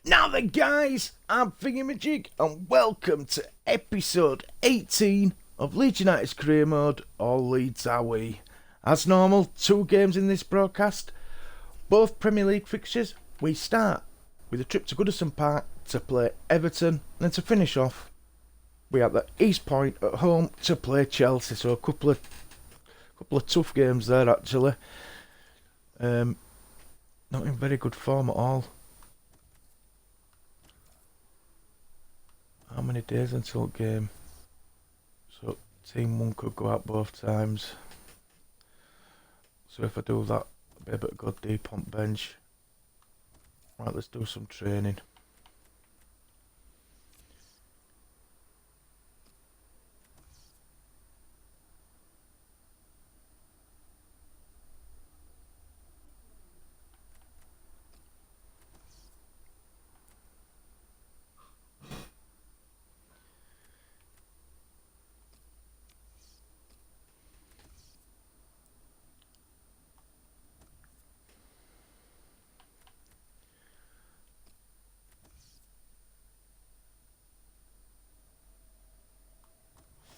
Now then, guys, I'm FINGEYMAJIG, and welcome to episode 18 of Leeds United's career mode, or Leeds Are We. As normal, 2 games in this broadcast, both Premier League fixtures. We start with a trip to Goodison Park to play Everton, and to finish off, we have the East Point at home to play Chelsea. So a couple of tough games there, actually. Not in very good form at all. How many days until game? So team 1 could go out both times. So if I do that, I'll be able to go deep on bench. Right, let's do some training.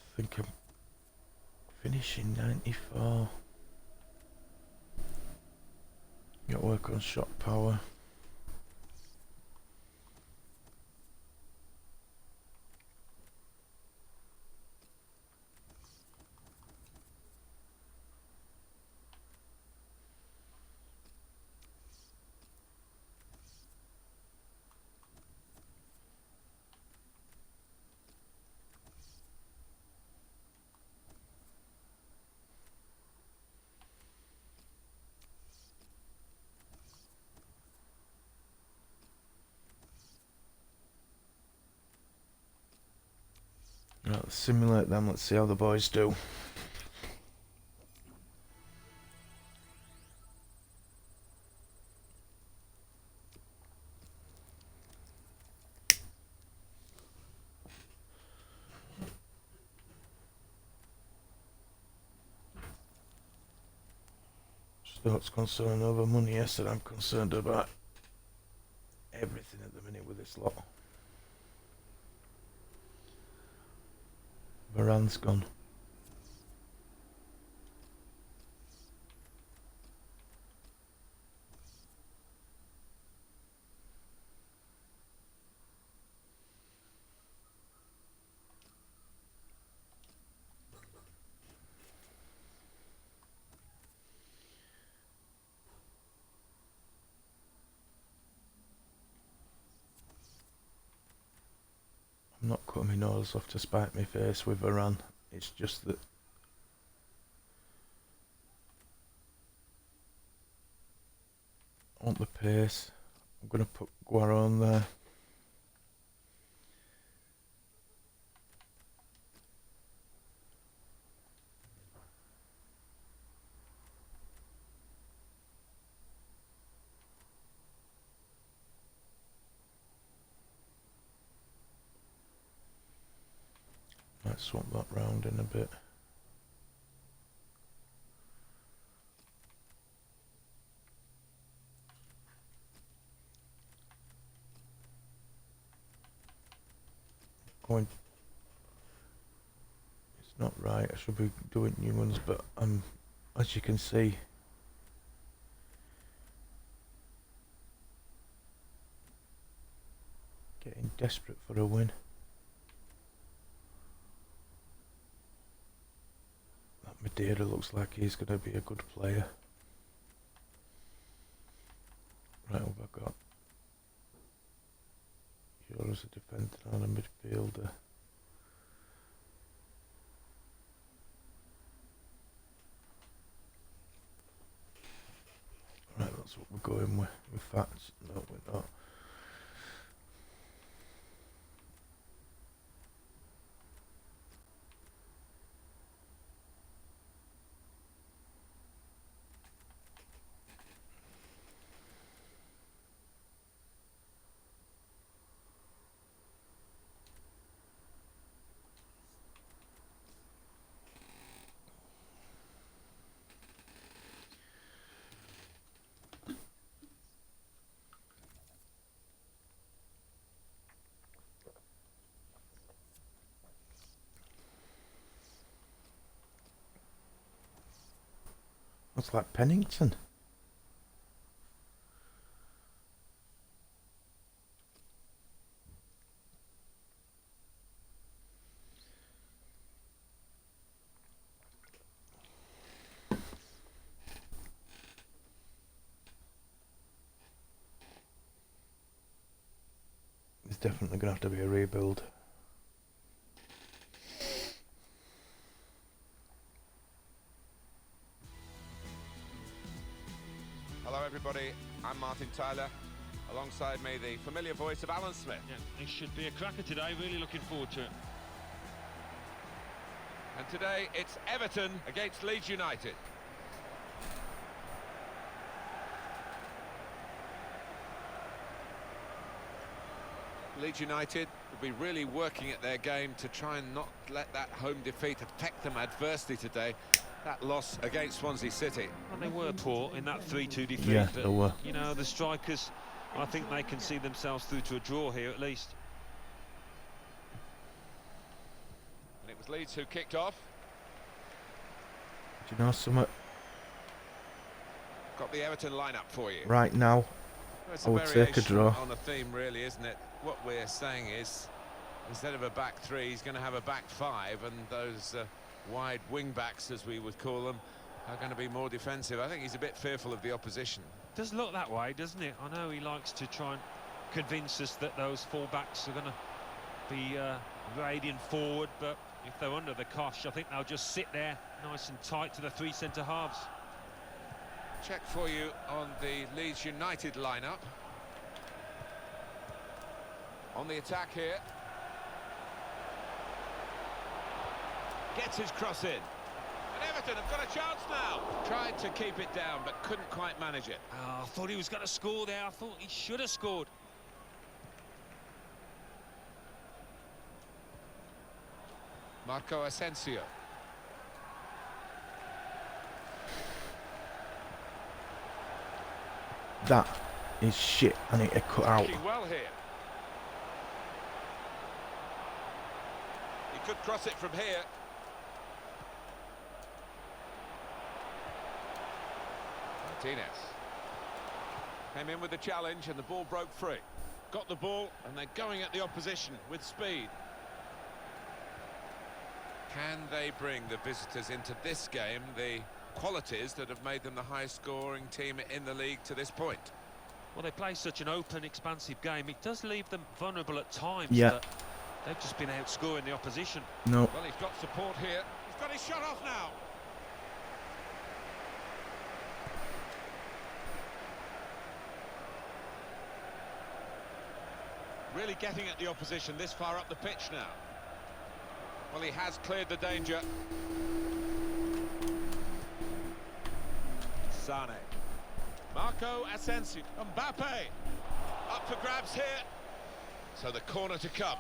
I think I'm finishing 94. Got to work on shot power. Right, let's simulate them. Let's see how the boys do. Not concerned over money, yes, and I'm concerned about everything at the minute with this lot. Varane's gone. I'm not cutting my nose off to spite my face with Varane. It's just that I want the pace. I'm going to put Guaron there. Might swap that round in a bit. Going. It's not right. I should be doing new ones, but as you can see, getting desperate for a win. That Madeira looks like he's going to be a good player. Right, what have I got? You're as a defender and a midfielder. Right, that's what we're going with. In fact, no, we're not. Looks like Pennington. There's definitely going to have to be a rebuild. Hello everybody, I'm Martin Tyler. Alongside me, the familiar voice of Alan Smith. Yeah, this should be a cracker today, really looking forward to it. And today, it's Everton against Leeds United. Leeds United will be really working at their game to try and not let that home defeat affect them adversely today. That loss against Swansea City. Well, they were poor in that 3-2 defeat. Yeah, but, they were. You know, the strikers, I think they can see themselves through to a draw here at least. And it was Leeds who kicked off. Do you know something? Got the Everton lineup for you. Right now, Well, I would take a draw. On a theme, really, isn't it? What we're saying is, instead of a back three, he's going to have a back five, and those wide wing backs, as we would call them, are going to be more defensive. I think he's a bit fearful of the opposition. Does look that way, doesn't it? I know he likes to try and convince us that those full backs are going to be raiding forward, but if they're under the cosh, I think they'll just sit there nice and tight to the three centre halves. Check for you on the Leeds United lineup. On the attack here. Gets his cross in. And Everton have got a chance now. Tried to keep it down, but couldn't quite manage it. Oh, I thought he was going to score there. I thought he should have scored. Marco Asensio. That is shit. I need to cut out. Working well here. He could cross it from here. Martinez came in with the challenge and the ball broke free. Got the ball and they're going at the opposition with speed. Can they bring the visitors into this game the qualities that have made them the highest scoring team in the league to this point? Well, they play such an open, expansive game. It does leave them vulnerable at times. Yeah. But they've just been outscoring the opposition. No. Well, he's got support here. He's got his shot off now. Really getting at the opposition this far up the pitch now. Well, he has cleared the danger. Sane. Marco Asensio. Mbappe. Up for grabs here. So the corner to come.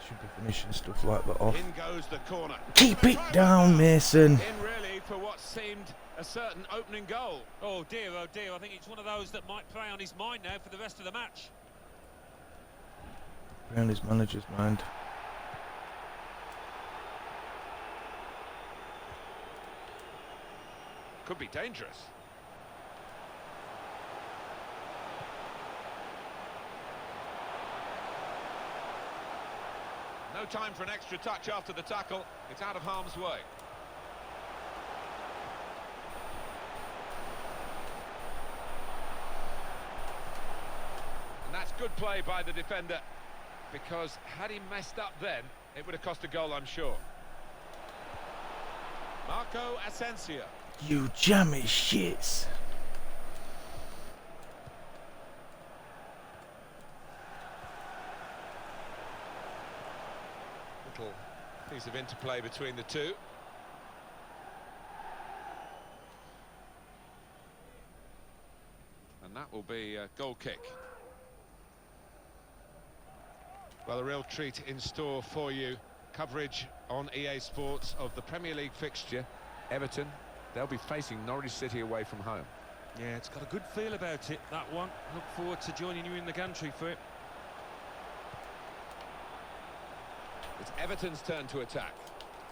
Should be finishing stuff like that off. In goes the corner. Keep it down, Mason. In really for what seemed a certain opening goal. Oh dear, I think it's one of those that might play on his mind now for the rest of the match. On his manager's mind. Could be dangerous. No time for an extra touch after the tackle. It's out of harm's way. And that's good play by the defender, because had he messed up then, it would have cost a goal, I'm sure. Marco Asensio. You jammy shits. Little piece of interplay between the two. And that will be a goal kick. Well, a real treat in store for you. Coverage on EA Sports of the Premier League fixture. Everton, they'll be facing Norwich City away from home. Yeah, it's got a good feel about it, that one. Look forward to joining you in the gantry for it. It's Everton's turn to attack.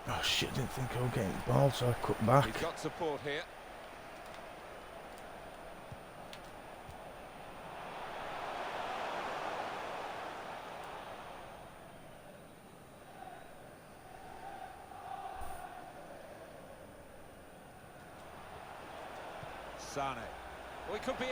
Oh shit, I didn't think I was getting the ball, so I cut back. He's got support here. Sane. Oh, he could be in.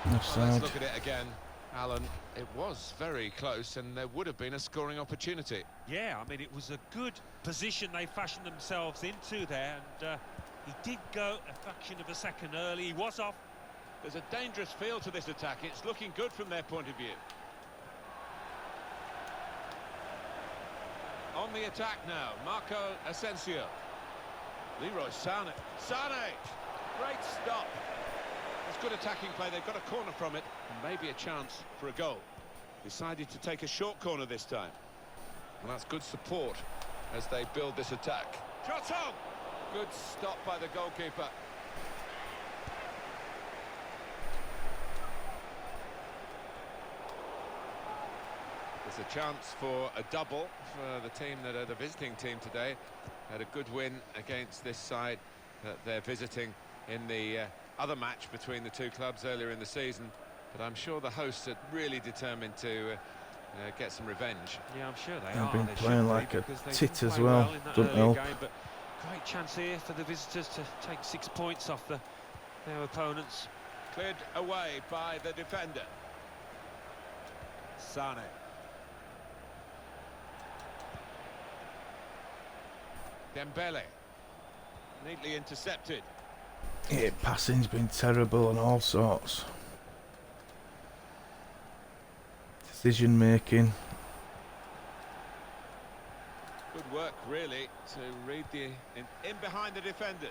Well, Offside. let's look at it again, Alan. It was very close, and there would have been a scoring opportunity. Yeah, I mean, it was a good position they fashioned themselves into there, and he did go a fraction of a second early. He was off. There's a dangerous feel to this attack. It's looking good from their point of view. On the attack now, Marco Asensio. Leroy Sane. Sane! Great stop. It's good attacking play. They've got a corner from it, and maybe a chance for a goal. Decided to take a short corner this time. And that's good support as they build this attack. Shot on! Good stop by the goalkeeper. There's a chance for a double for the team that are the visiting team today. Had a good win against this side that they're visiting in the other match between the two clubs earlier in the season. But I'm sure the hosts are really determined to get some revenge. Yeah, I'm sure they They've are. been They playing should be, like a because they tit didn't as play well. in that Doesn't earlier help. game, but great chance here for the visitors to take 6 points off their opponents. Cleared away by the defender. Sane. Dembele. Neatly intercepted. Yeah, passing's been terrible and all sorts. Decision making. Good work, really, to read the in behind the defenders.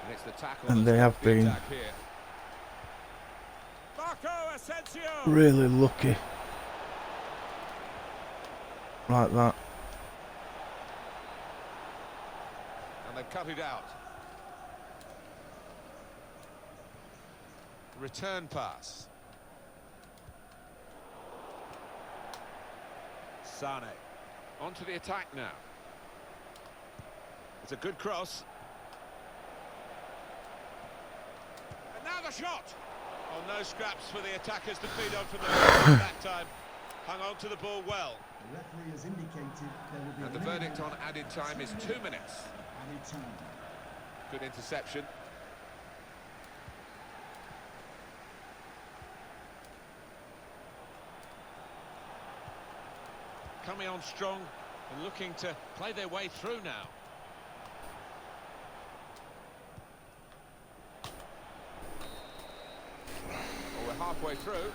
And it's the tackle. And that's they got have the been attack here. Marco Asensio. really lucky. Like that. And they've cut it out. Return pass. Sane. Onto the attack now. It's a good cross. And now the shot! Oh, no scraps for the attackers to feed on from the that time. Hung on to the ball well. The referee has indicated there will be And the verdict on added time is 2 minutes. added time. Good interception. Coming on strong and looking to play their way through now. Well, we're halfway through.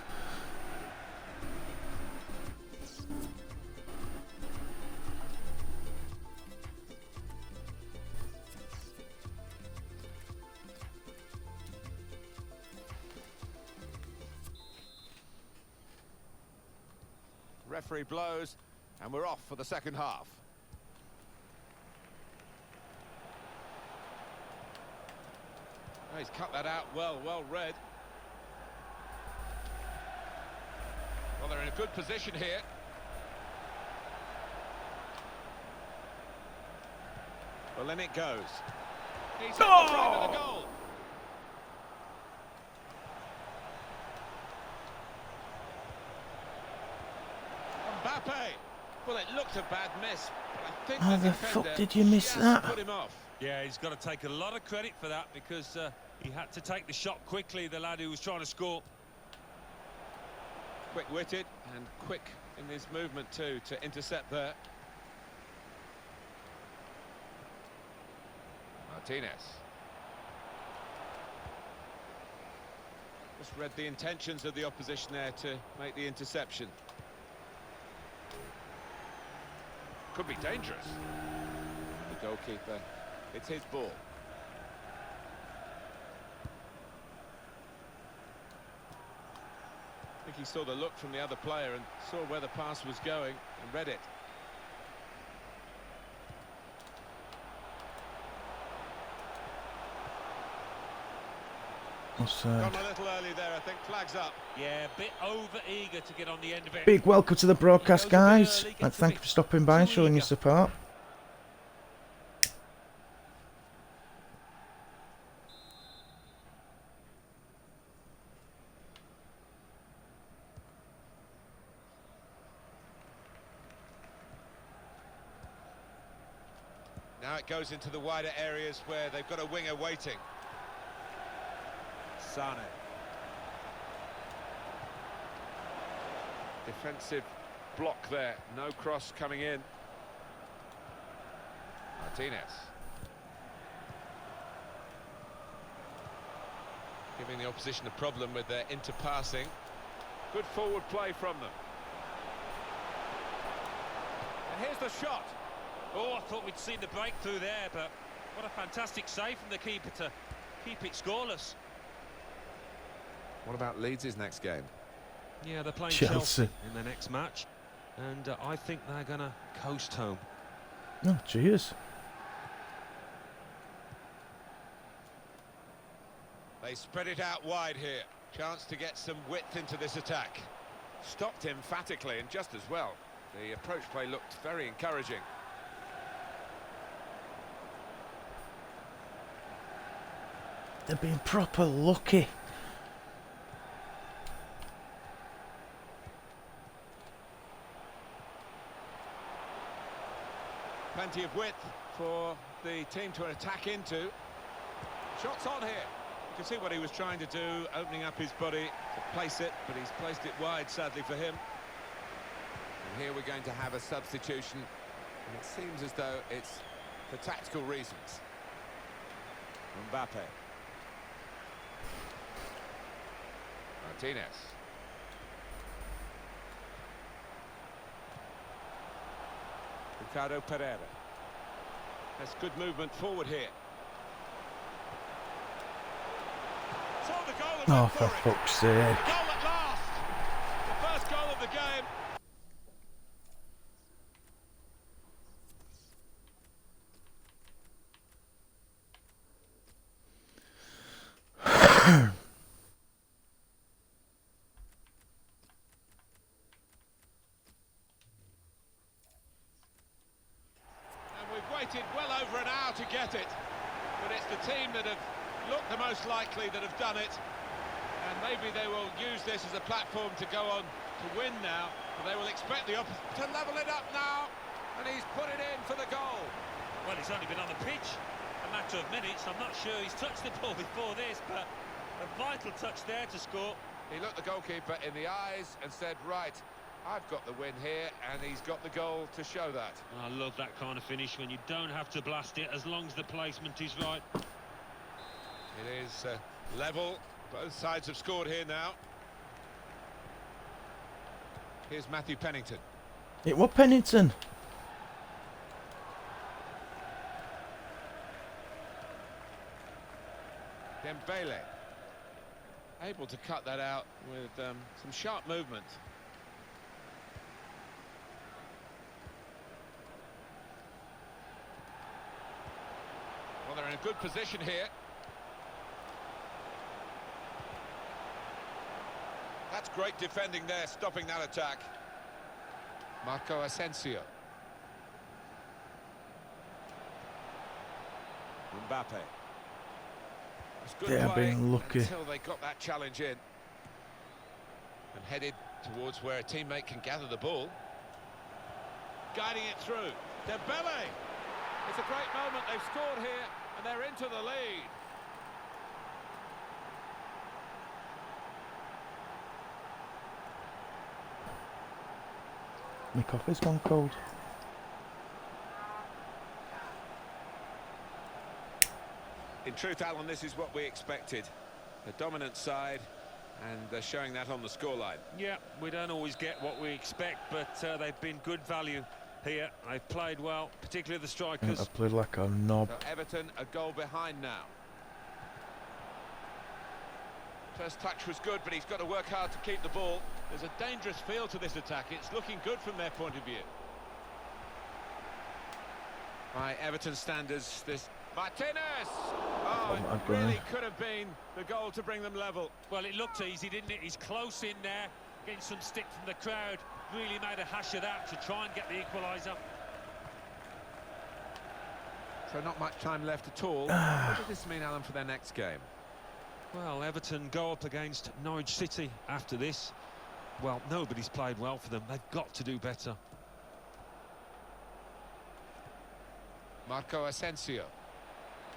Referee blows, and we're off for the second half. Oh, he's cut that out well read. Well, they're in a good position here. Well, then it goes. He's on the front of the goal. Mbappe. Well, it looked a bad miss, but I think How the the fuck defender did you miss just that? put him off. Yeah, he's got to take a lot of credit for that, because he had to take the shot quickly, the lad who was trying to score. Quick-witted and quick in his movement too to intercept there. Martinez. Just read the intentions of the opposition there to make the interception. Could be dangerous. The goalkeeper, it's his ball. I think he saw the look from the other player and saw where the pass was going and read it. Offside. Gone a little early there, I think. Flags up. Yeah, a bit over eager to get on the end of it. Big welcome to the broadcast, Goes a bit guys. early, And gets a thank you bit for stopping by and too showing your eager. support. Now it goes into the wider areas where they've got a winger waiting. Sane. Defensive block there, no cross coming in. Martinez. Giving the opposition a problem with their interpassing. Good forward play from them. And here's the shot. Oh, I thought we'd seen the breakthrough there, but what a fantastic save from the keeper to keep it scoreless. What about Leeds' next game? Yeah, they're playing Chelsea. Chelsea in their next match, and I think they're going to coast home. Oh, cheers. They spread it out wide here. Chance to get some width into this attack. Stopped emphatically and just as well. The approach play looked very encouraging. They're being proper lucky. Plenty of width for the team to attack into. Shots on here. You can see what he was trying to do, opening up his body to place it, but he's placed it wide, sadly for him. And here we're going to have a substitution, and it seems as though it's for tactical reasons. Mbappe. Martinez. Ricardo Pereira. That's good movement forward here. So the goal and Oh, went for it. fuck's sake. Goal at last. The first goal of the game. And we've waited well over an hour to get it. But it's the team that have looked the most likely that have done it. And maybe they will use this as a platform to go on to win now. But they will expect the opposite to level it up now. And he's put it in for the goal. Well, he's only been on the pitch a matter of minutes. I'm not sure he's touched the ball before this, but a vital touch there to score. He looked the goalkeeper in the eyes and said, right, I've got the win here, and he's got the goal to show that. I love that kind of finish when you don't have to blast it as long as the placement is right. It is level. Both sides have scored here now. Here's Matthew Pennington. It was Pennington. Dembele. Able to cut that out with some sharp movement. Well, they're in a good position here. That's great defending there, stopping that attack. Marco Asensio. Mbappe. It's good They are play being lucky. until they got that challenge in. And headed towards where a teammate can gather the ball. Guiding it through. Dembele! It's a great moment, they've scored here, and they're into the lead. My coffee's gone cold. In truth, Alan, this is what we expected. A dominant side, and they're showing that on the scoreline. Yeah, we don't always get what we expect, but they've been good value here. They've played well, particularly the strikers. I played like a knob. So Everton a goal behind now. First touch was good, but he's got to work hard to keep the ball. There's a dangerous feel to this attack. It's looking good from their point of view. By Everton standards, this... Martinez! Oh, Oh, my it God. really could have been the goal to bring them level. Well, it looked easy, didn't it? He's close in there, getting some stick from the crowd. Really made a hash of that to try and get the equaliser. So not much time left at all. What does this mean, Alan, for their next game? Well, Everton go up against Norwich City after this. Well, nobody's played well for them. They've got to do better. Marco Asensio.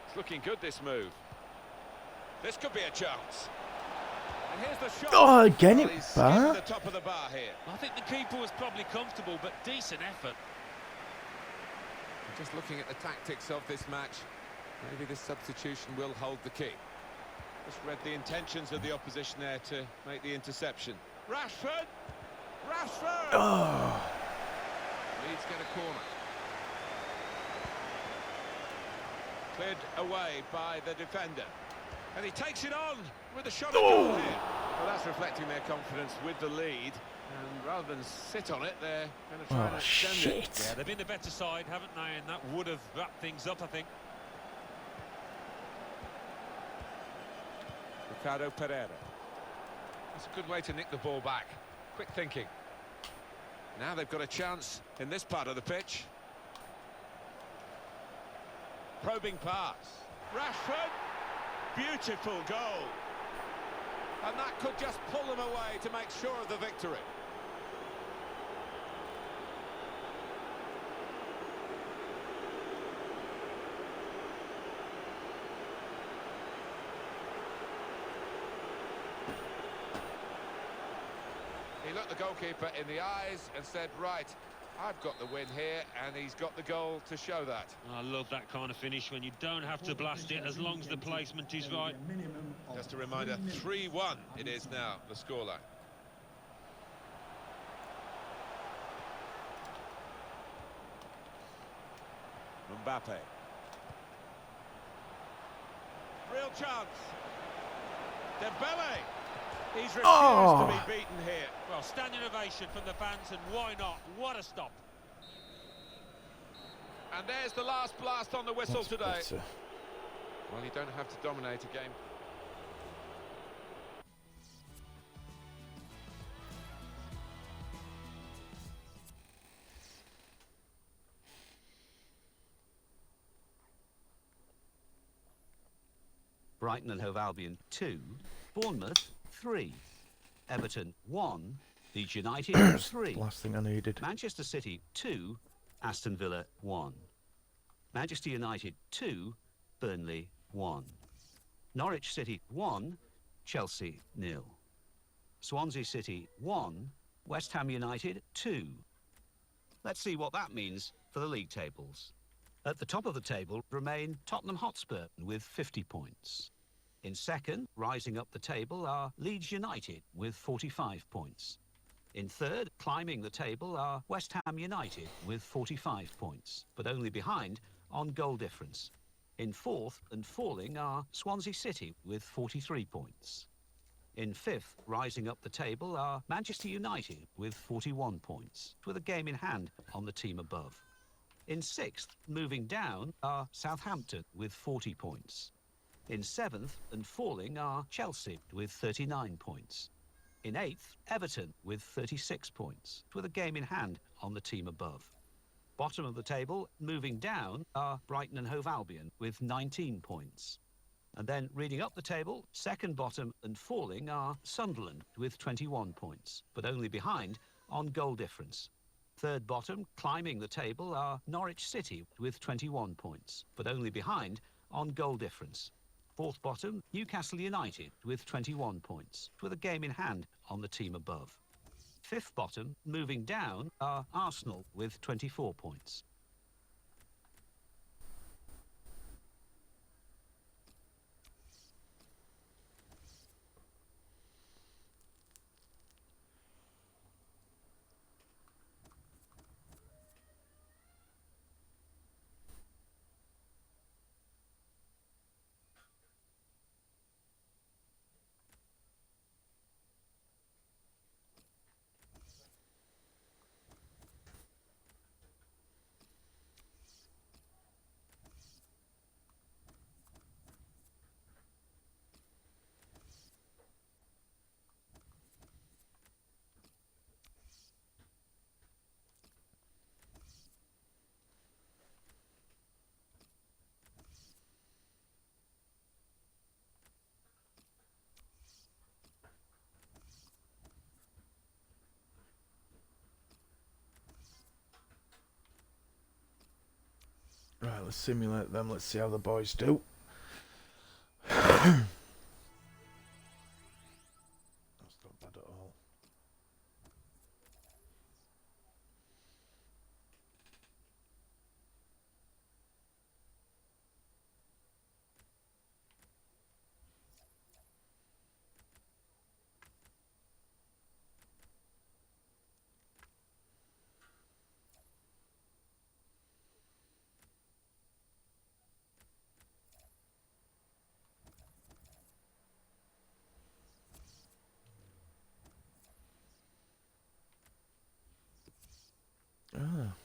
It's looking good, this move. This could be a chance. And here's the shot. Oh, again Well, it he's skimming bar. the top of the bar here. I think the keeper was probably comfortable, but decent effort. Just looking at the tactics of this match, maybe this substitution will hold the key. Just read the intentions of the opposition there to make the interception. Rashford! Rashford! Oh, Leeds get a corner. Cleared away by the defender. And he takes it on with a shot at goal here. Well, that's reflecting their confidence with the lead. And rather than sit on it, they're going to try and extend it. shit. Yeah, they've been the better side, haven't they? And that would have wrapped things up, I think. Ricardo Pereira. That's a good way to nick the ball back. Quick thinking. Now they've got a chance in this part of the pitch. Probing pass. Rashford. Beautiful goal. And that could just pull them away to make sure of the victory. He looked the goalkeeper in the eyes and said, right, I've got the win here, and he's got the goal to show that. I love that kind of finish when you don't have to blast it as long as the placement is right. Just a reminder, 3-1 it is now, the scoreline. Mbappe. Real chance. Dembele. He's refused to be beaten here. Well, standing ovation from the fans, and why not? What a stop. And there's the last blast on the whistle That's today. better. Well, you don't have to dominate a game. Brighton and Hove Albion 2, Bournemouth 3, Everton 1, Leeds United 3, Last thing I needed. Manchester City 2, Aston Villa 1, Manchester United 2, Burnley 1, Norwich City 1, Chelsea 0, Swansea City 1, West Ham United 2. Let's see what that means for the league tables. At the top of the table remain Tottenham Hotspur with 50 points. In second, rising up the table, are Leeds United with 45 points. In third, climbing the table, are West Ham United with 45 points, but only behind on goal difference. In fourth and falling are Swansea City with 43 points. In fifth, rising up the table, are Manchester United with 41 points, with a game in hand on the team above. In sixth, moving down, are Southampton with 40 points. In seventh and falling are Chelsea with 39 points. In eighth, Everton with 36 points, with a game in hand on the team above. Bottom of the table, moving down, are Brighton and Hove Albion with 19 points. And then reading up the table, second bottom and falling are Sunderland with 21 points, but only behind on goal difference. Third bottom, climbing the table, are Norwich City with 21 points, but only behind on goal difference. Fourth bottom, Newcastle United with 21 points, with a game in hand on the team above. Fifth bottom, moving down, are Arsenal with 24 points. let's simulate them. Let's see how the boys do. That's not bad at all. Ah.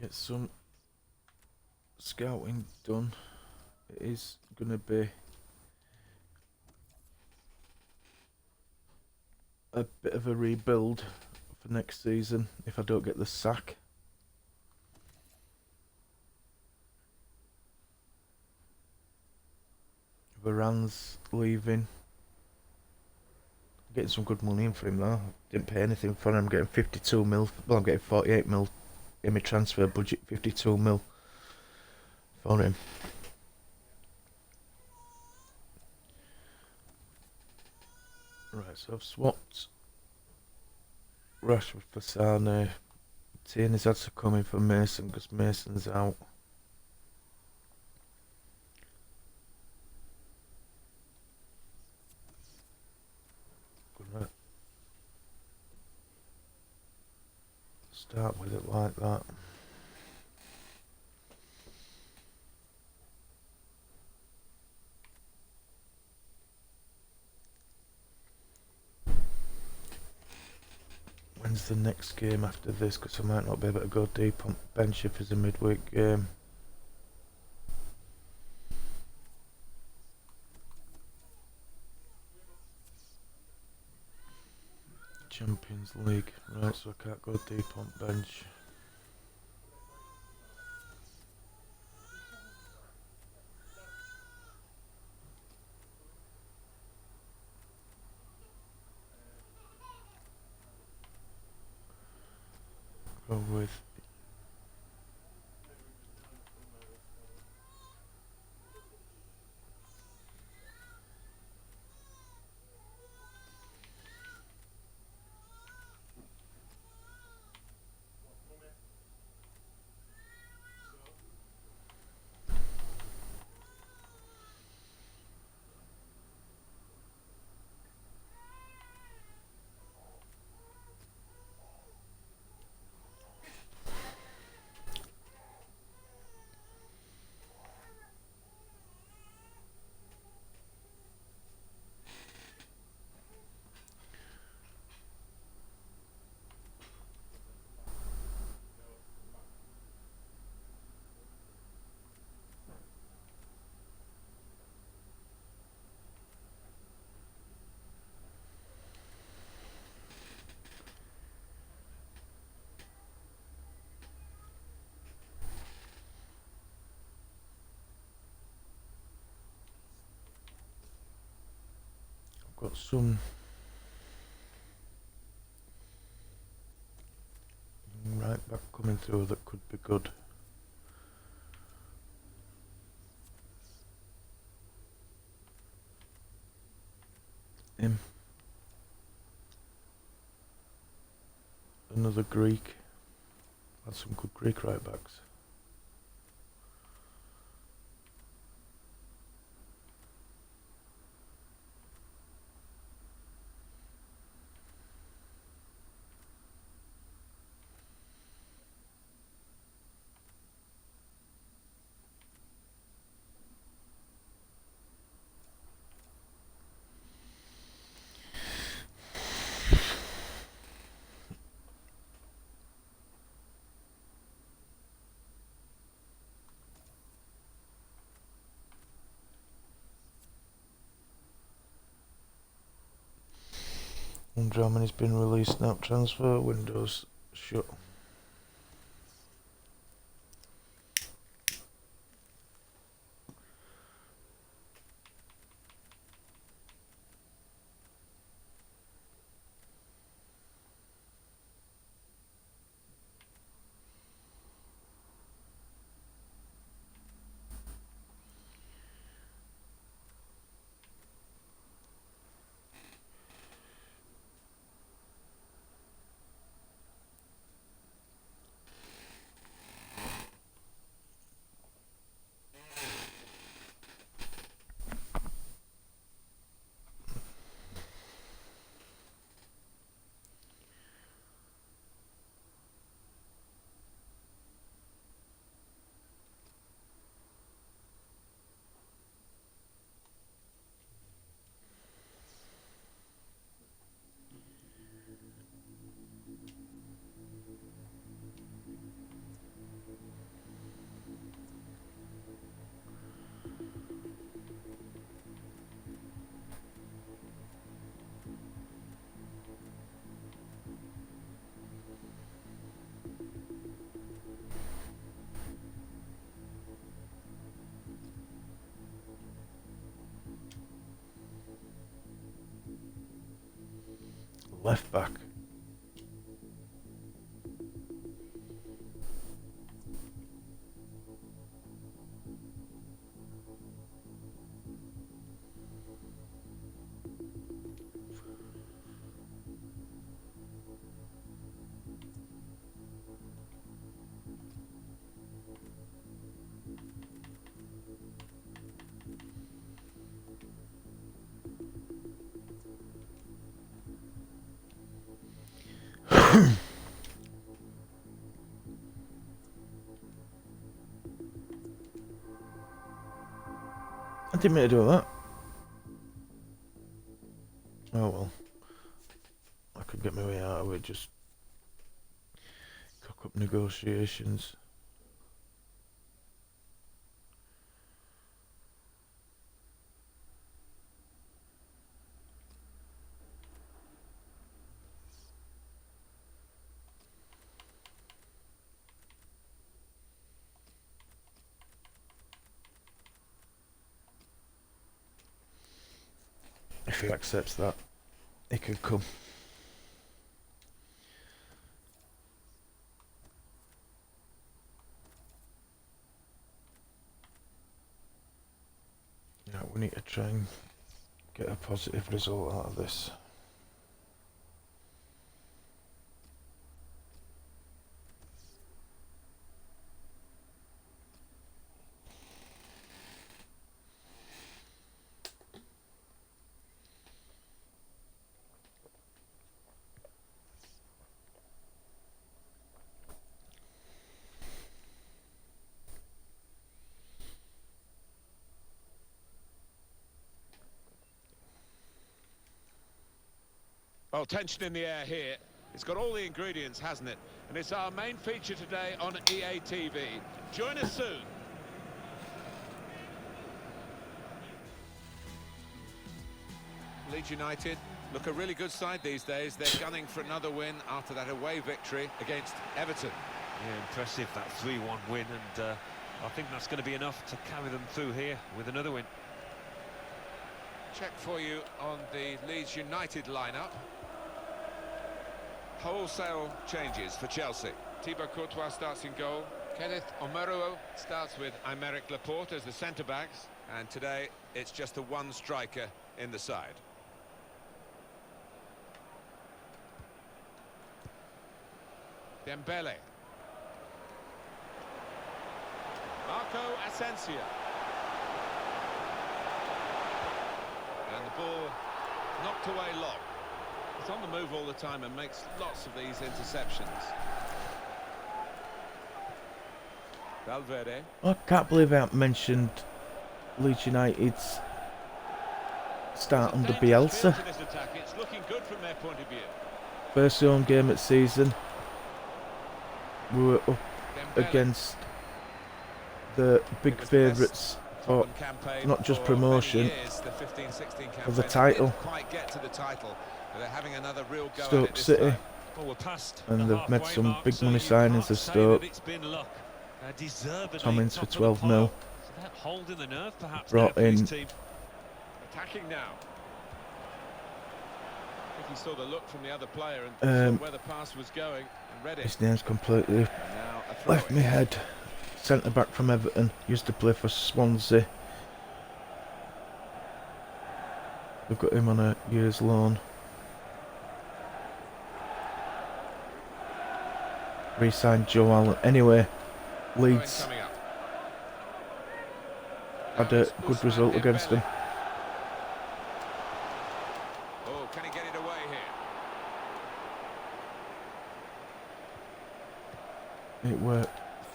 Get some scouting done. It is going to be a bit of a rebuild for next season if I don't get the sack. Varane's leaving. I'm getting some good money in for him though. Didn't pay anything for him. I'm getting 52 mil. Well, I'm getting 48 mil in my transfer budget. 52 mil for him. Right, so I've swapped Rashford for Sane. Tierney's had to come in for Mason because Mason's out. Gonna start with it like that. When's the next game after this? Because I might not be able to go deep on bench if it's a midweek game. Champions League. Right, so I can't go deep on bench. Go with got some right back coming through that could be good. Him. Another Greek. Had some good Greek right backs. Drummond has been released now. Transfer windows shut. Left back. I didn't mean to do that. Oh well. I could get my way out of it, just cook up negotiations. If he accepts that, he could come. Now we need to try and get a positive result out of this. Well, tension in the air here. It's got all the ingredients, hasn't it? And it's our main feature today on EA TV. Join us soon. Leeds United look a really good side these days. They're gunning for another win after that away victory against Everton. Yeah, impressive, that 3-1 win, and I think that's going to be enough to carry them through here with another win. Check for you on the Leeds United lineup. Wholesale changes for Chelsea. Thibaut Courtois starts in goal. Kenneth Omeruo starts with Aymeric Laporte as the centre-backs. And today, it's just the one striker in the side. Dembele. Marco Asensio. And the ball knocked away long. It's on the move all the time and makes lots of these interceptions. Valverde. I can't believe I haven't mentioned Leeds United's start under Bielsa. It's looking good from their point of view. First home game at season. We were up against the big favourites for not just promotion, for the title. Quite get to the title. They're having another real go at it Stoke this City. time. Well, we're past And the they've made halfway some mark, big so money you signings can't of say Stoke. that it's been luck. Deservedly Tom Ince for top of the 12 mil. pile. So that holding the nerve perhaps Brought now for his in- team. Attacking now. I think he saw the look from the other player and saw where the pass was going and read it. His name's completely And now a throw left in. me head. Centre back from Everton. Used to play for Swansea. We've got him on a year's loan. Re-signed Joe Allen. Anyway, Leeds Coming up. had Now a it's good Ousmane result against them. Dembele. Oh, can he get it away here? It were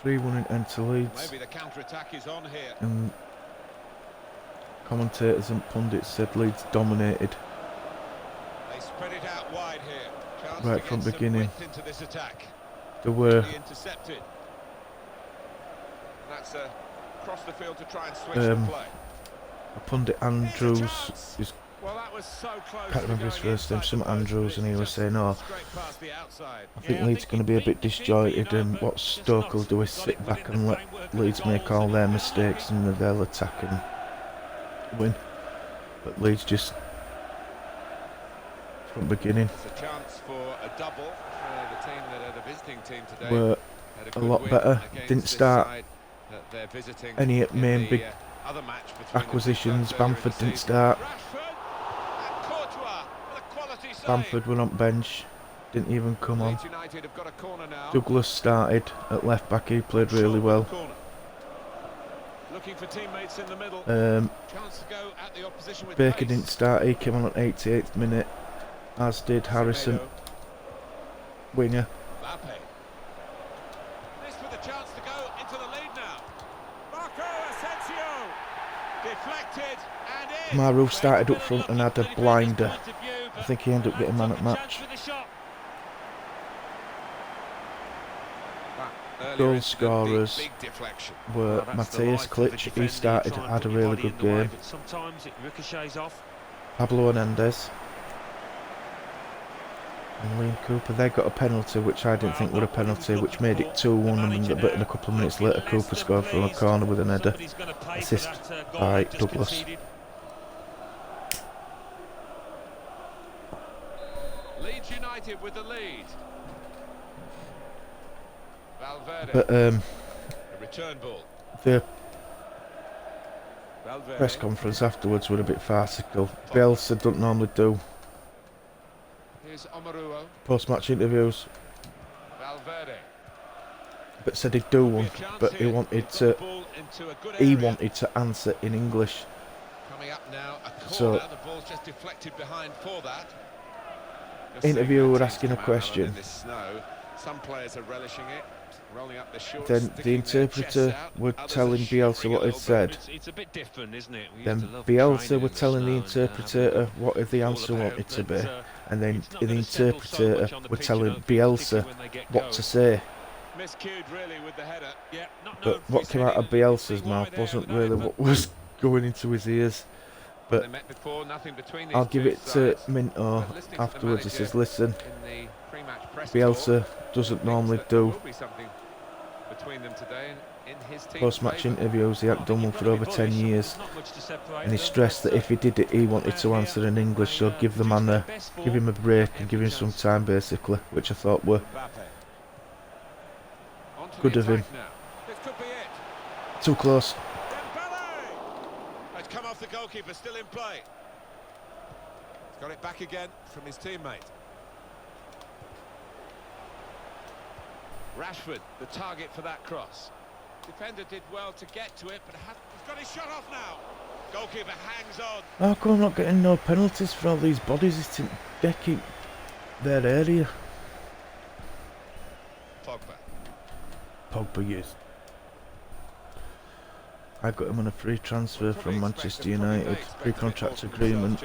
3-1 in end to Leeds. Maybe the counter-attack is on here. And commentators and pundits said Leeds dominated They spread it out wide here. Chance right to from get some beginning. width into this attack. There were He intercepted. That's across the field to try and switch the play. a pundit Andrews. Is, Well, that was so close. can't remember his first name. Some Andrews, and he was saying, "Oh, Straight past the outside. I think Leeds are going to be a bit disjointed, and what Stoke will do is sit back and let Leeds make all their mistakes, and then they'll attack and win." But Leeds just from beginning It's a chance for a double for the team that are the visiting team today. were Had a good lot win better. against Didn't this start side that they're visiting any in main the, big other match between the two acquisitions. clubs earlier in Bamford the didn't season. start. Rashford and Courtois with a quality save. Bamford went on bench. Didn't even come on. Leeds United have got a corner now. Douglas started at left back. He played really well. Corner. Looking for teammates in the middle. Chance to go at the opposition with Baker pace. didn't start. He came on at 88th minute, as did Harrison, Semedo. winger. Mbappe. This with a chance to go into the lead now. Marco Asensio. Deflected and in. Maru started up front and had a blinder. I think he ended up getting man at match. Goal scorers Big deflection. were Well, that's the Matthias life of a Klitsch. He defender. started, You try and had a put your really body good in the way, game. but sometimes it ricochets off. Pablo Hernandez and Liam Cooper. They got a penalty, which I didn't think were a penalty, which made it 2-1. And a bit, and a couple of minutes later, Cooper scored from a corner with an header. Assist by Douglas. Leeds United with the lead. Valverde. But A return ball. the Valverde. press conference afterwards were a bit farcical. Bielsa don't normally do Here's Omaruo. post-match interviews, Valverde. but said he'd do one. But he wanted to. He wanted to answer in English. Coming up now, a corner. So- The ball's just deflected behind for that. Just Interviewer seeing were the teams asking a come out, Alan, question. in this snow. Some players are relishing it, rolling up their shorts, Then the sticking their interpreter chests out. were Others are telling Bielsa shivering a what he'd little bit. said. It's a bit different, isn't it? We Then used to love Bielsa training were in the telling the snow and, interpreter what the all answer about wanted to it, be, but, and then it's not the gonna settle so interpreter much on the were pitch, telling you know, Bielsa particularly when they get what going. to say. Miscued really with the header. Yeah, not known But for what his came out of heading. You can see Bielsa's why mouth there wasn't without really it, what was going into his ears. They But met before, nothing between these I'll give two it to sides. Minto But listening to the afterwards. He manager says, "Listen, in the pre-match press Bielsa talk, doesn't thinks normally that there do will be something between them today in his team's post-match favour. interviews. He hadn't done one for over 10 years." There's not much to separate And he them, stressed but, that if he did it, he wanted to answer in English, so give the man give him a break and give him some time, basically, which I thought were Mbappe. Onto good the of him. attack now. This could be it. Too close. Dembele! It's come off the goalkeeper, still in play. He's got it back again from his teammate. Rashford, the target for that cross. Defender did well to get to it, but he's got his shot off now. Goalkeeper hangs on. How come I'm not getting no penalties for all these bodies? It's decking their area. Pogba, yes. I got him on a free transfer from Manchester United, pre-contract agreement,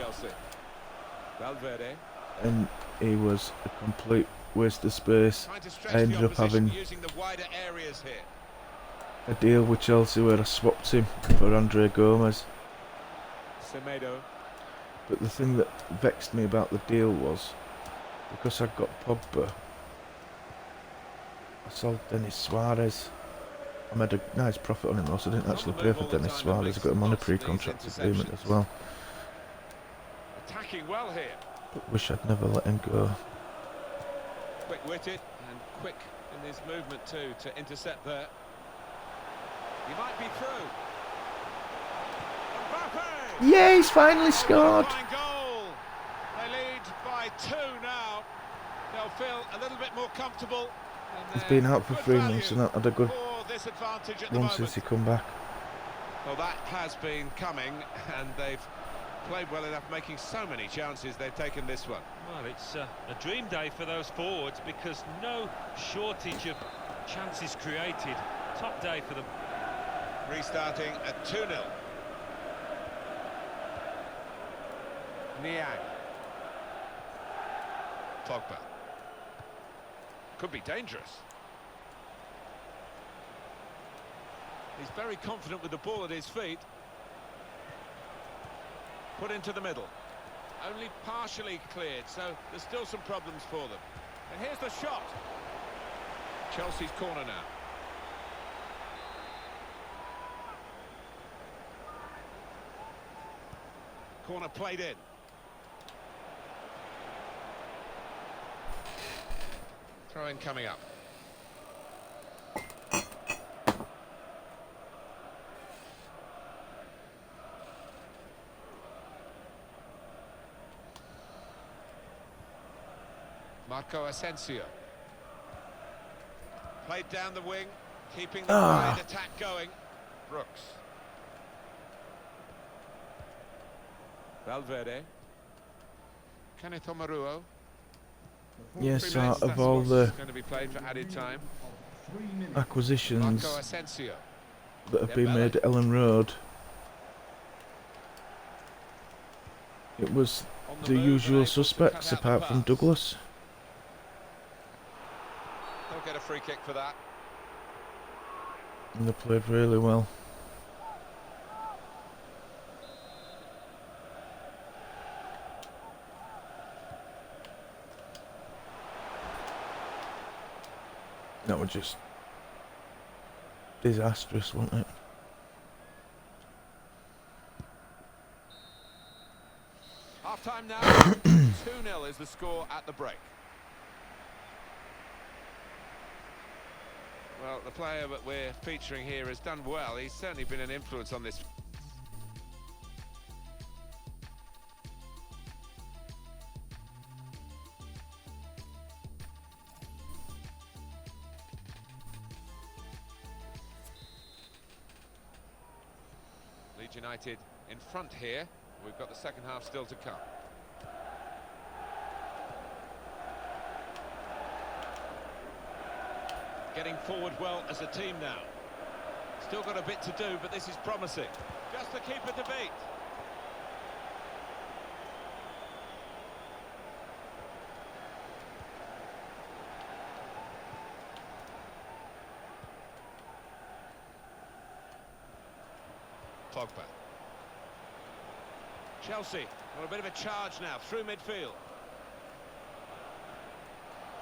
Valverde. and he was a complete waste of space. Trying to stretch I ended the up opposition having using the wider areas here. a deal with Chelsea where I swapped him for Andre Gomez. Semedo. But the thing that vexed me about the deal was, because I got Pogba, I sold Dennis Suarez. I made a nice profit on him, also I didn't actually pay for Dennis Suarez. I got him on a pre-contract agreement as well. Attacking well here. But wish I'd never let him go. Quick-witted and quick in his movement too to intercept there. He might be through. Mbappe! Yeah, he's finally scored. Fine goal. They lead by 2 now. They'll feel a little bit more comfortable. He's been out for 3 months and had a good this advantage at the one moment. since he come back. Well, that has been coming, and they've played well enough, making so many chances. They've taken this one. Well, it's a dream day for those forwards because no shortage of chances created. Top day for them. Restarting at 2-0. Niang. Pogba. Could be dangerous. He's very confident with the ball at his feet. Put into the middle. Only partially cleared, so there's still some problems for them. And here's the shot. Chelsea's corner now. Corner played in. Throw in coming up. Marco Asensio. Played down the wing, keeping the wide attack going. Brooks. Valverde. Kenneth Omaruo. Yes, 3 minutes, out of that's all what's the going to be played for added time. acquisitions Marco Asensio. that have been made at Ellen Road, it was On the move, usual unable to suspects cut out the apart from pass. Douglas. They'll get a free kick for that. And they played really well. That was just disastrous, wasn't it? Half time now. 2-0 is the score at the break. Well, the player that we're featuring here has done well. He's certainly been an influence on this. Leeds United in front here. We've got the second half still to come. Getting forward well as a team now. Still got a bit to do, but this is promising. Just to keep it to beat. Pogba. Chelsea, got a bit of a charge now, through midfield.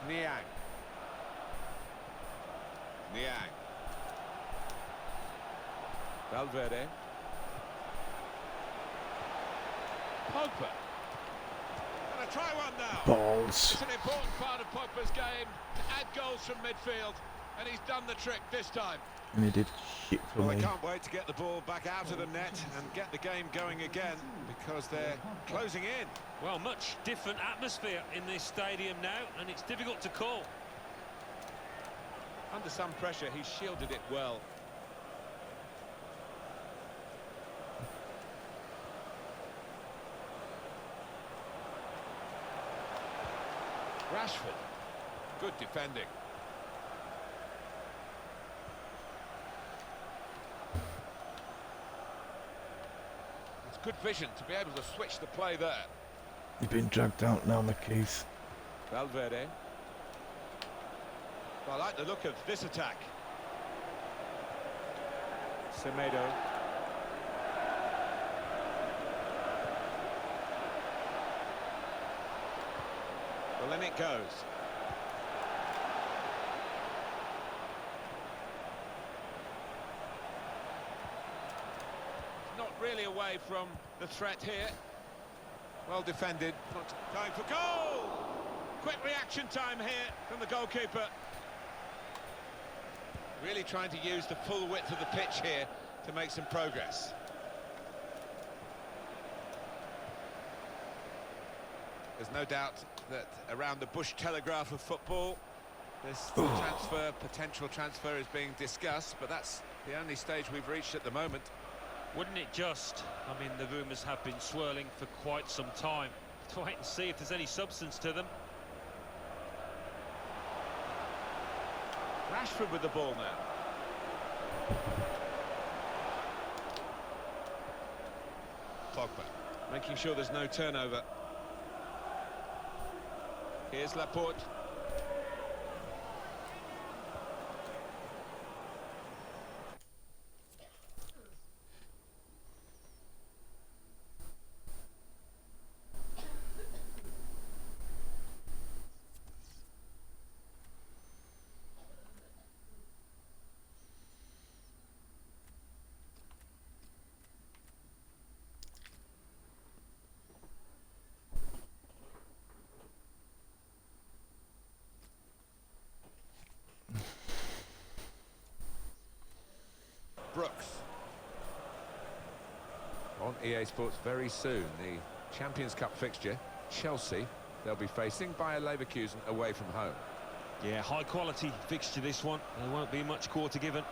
Niang. Niang. Valverde. Pogba. Gonna try one now. Balls. It's an important part of Pogba's game to add goals from midfield, and he's done the trick this time. And he did shit for Well, I me. can't wait to get the ball back out of the net and get the game going again, because they're closing in. Well, much different atmosphere in this stadium now, and it's difficult to call. Under some pressure, he shielded it well. Rashford. Good defending. It's good vision to be able to switch the play there. You've been dragged out now, McKeith. Valverde. Well, I like the look of this attack. Semedo. Well, then it goes. Not really away from the threat here. Well defended. Not time for goal! Quick reaction time here from the goalkeeper. Really trying to use the full width of the pitch here to make some progress. There's no doubt that around the Bush Telegraph of football, this potential transfer is being discussed, but that's the only stage we've reached at the moment. Wouldn't it just? I mean, the rumours have been swirling for quite some time. To wait and see if there's any substance to them. Rashford with the ball now. Pogba, making sure there's no turnover. Here's Laporte. Brooks. On EA Sports very soon, the Champions Cup fixture, Chelsea, they'll be facing Bayer Leverkusen away from home. Yeah, high quality fixture this one. There won't be much quarter given.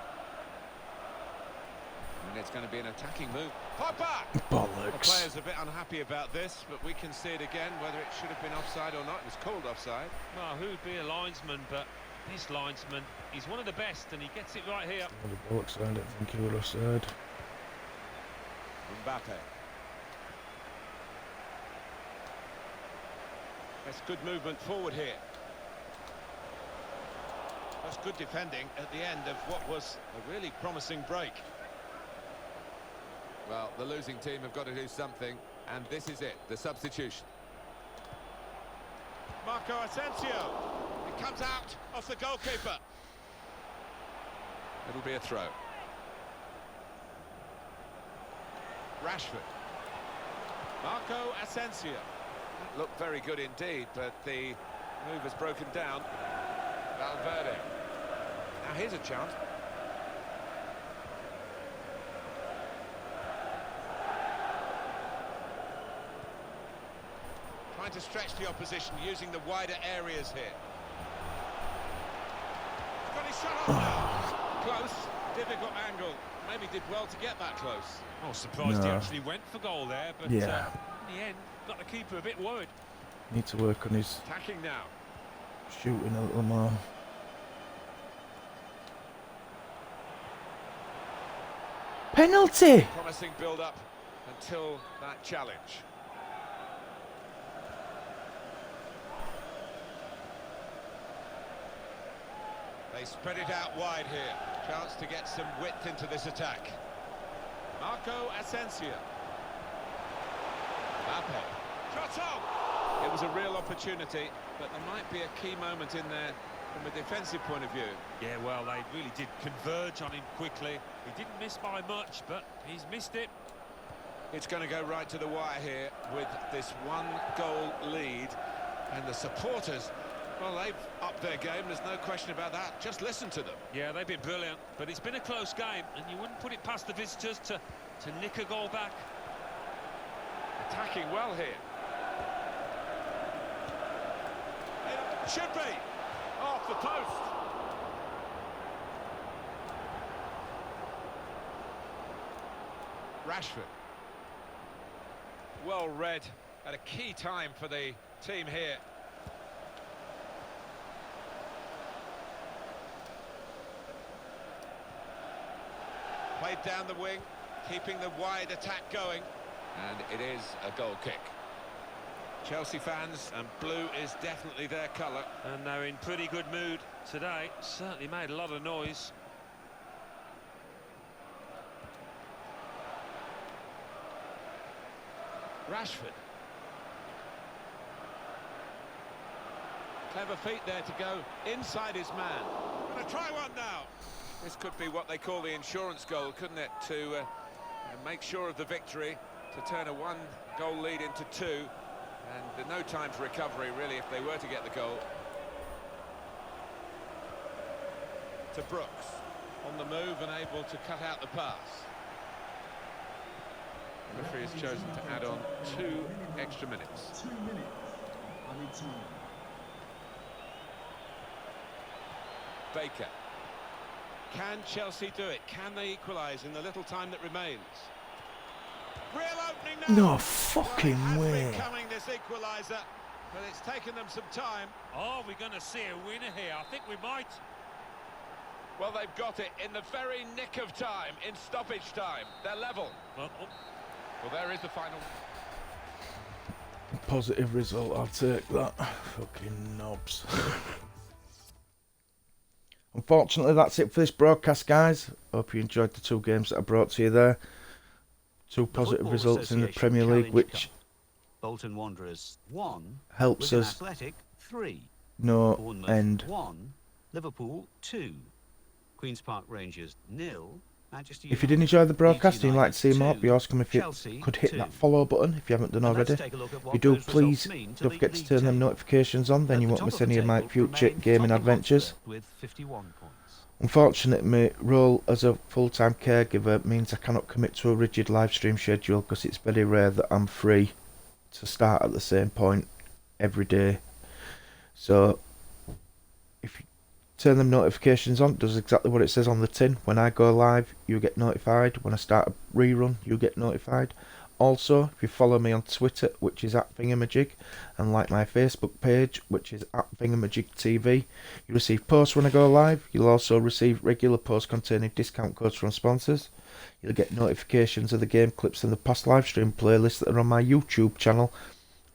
And it's going to be an attacking move. Pogba! Bollocks. The player's a bit unhappy about this, but we can see it again, whether it should have been offside or not. It was called offside. Well, who'd be a linesman, but this linesman, he's one of the best, and he gets it right here. The bollocks, I don't think he would have said. Mbappe. That's good movement forward here. That's good defending at the end of what was a really promising break. Well, the losing team have got to do something, and this is it, the substitution. Marco Asensio. It comes out off the goalkeeper. It'll be a throw. Rashford. Marco Asensio. That looked very good indeed, but the move has broken down. Valverde. Now here's a chance. Trying to stretch the opposition using the wider areas here. Got his shot off now. Close, difficult angle. Maybe did well to get that close. Oh, surprised he actually went for goal there, but Yeah. in the end, got the keeper a bit worried. Need to work on his Attacking now. shooting a little more. Penalty! Promising build-up until that challenge. They spread it out wide here. Chance to get some width into this attack. Marco Asensio. Mbappe. Shot on! It was a real opportunity, but there might be a key moment in there from a defensive point of view. Yeah, well, they really did converge on him quickly. He didn't miss by much, but he's missed it. It's going to go right to the wire here with this one-goal lead. And the supporters, well, they've upped their game, there's no question about that. Just listen to them. Yeah, they've been brilliant, but it's been a close game, and you wouldn't put it past the visitors to nick a goal back. Attacking well here. It should be off the post. Rashford. Well read at a key time for the team here. Played down the wing, keeping the wide attack going. And it is a goal kick. Chelsea fans, and blue is definitely their colour. And they're in pretty good mood today. Certainly made a lot of noise. Rashford. Clever feet there to go inside his man. Gonna try one now. This could be what they call the insurance goal, couldn't it? To make sure of the victory, to turn a one-goal lead into two, and no time for recovery, really, if they were to get the goal. To Brooks, on the move and able to cut out the pass. The referee has chosen to add on 2 extra minutes. 2 minutes added time. Baker. Can Chelsea do it? Can they equalise in the little time that remains? Real opening now. No fucking Well, it has way. been coming, this equaliser, but it's taken them some time. Oh, we're going to see a winner here. I think we might. Well, they've got it in the very nick of time, in stoppage time. They're level. Well, Well, there is the final. Positive result, I'll take that. Fucking knobs. Unfortunately, that's it for this broadcast, guys. Hope you enjoyed the 2 games that I brought to you there. 2 positive Football results in the Association Premier League, Challenge which Cup. Bolton Wanderers 1, helps Wigan us Athletic 3, no Bournemouth end. 1, Liverpool 2, Queen's Park Rangers 0, Manchester If you did United, enjoy the broadcast Leeds and you'd like to see more, United it'd be awesome if you Chelsea could hit 2. that follow button if you haven't done And let's already. take a look at If what you do, those results please mean to don't the forget to league turn them table. notifications on, then At you the won't top miss of the any of my table future remains gaming Tottenham adventures. Hotspur with 51 points. Unfortunately, my role as a full-time caregiver means I cannot commit to a rigid live stream schedule because it's very rare that I'm free to start at the same point every day. So if you turn them notifications on, it does exactly what it says on the tin. When I go live, you get notified. When I start a rerun, you get notified. Also, if you follow me on Twitter, which is @FINGEYMAJIG, and like my Facebook page, which is @FINGEYMAJIGTV, you receive posts when I go live. You'll also receive regular posts containing discount codes from sponsors. You'll get notifications of the game clips and the past live stream playlists that are on my YouTube channel,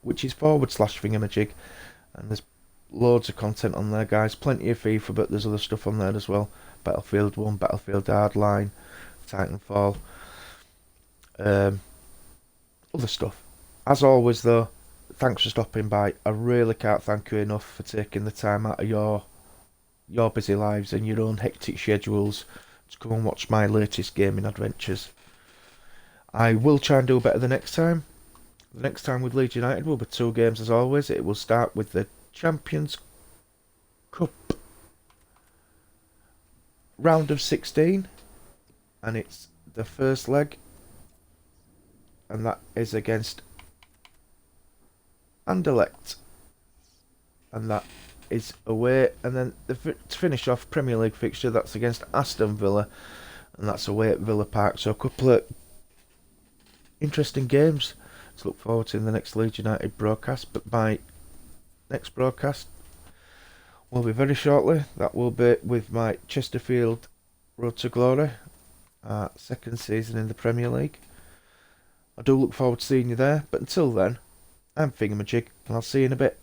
which is /FingerMajig, and there's loads of content on there, guys. Plenty of FIFA, but there's other stuff on there as well. Battlefield 1, Battlefield Hardline, Titanfall, other stuff. As always, though, thanks for stopping by. I really can't thank you enough for taking the time out of your busy lives and your own hectic schedules to come and watch my latest gaming adventures. I will try and do better the next time. The next time with Leeds United will be 2 games as always. It will start with the Champions Cup round of 16, and it's the first leg, and that is against Anderlecht, and that is away. And then to finish off Premier League fixture, that's against Aston Villa, and that's away at Villa Park. So a couple of interesting games to look forward to in the next Leeds United broadcast. But my next broadcast will be very shortly. That will be with my Chesterfield Road to Glory, second season in the Premier League. I do look forward to seeing you there, but until then, I'm FingerMajig, and I'll see you in a bit.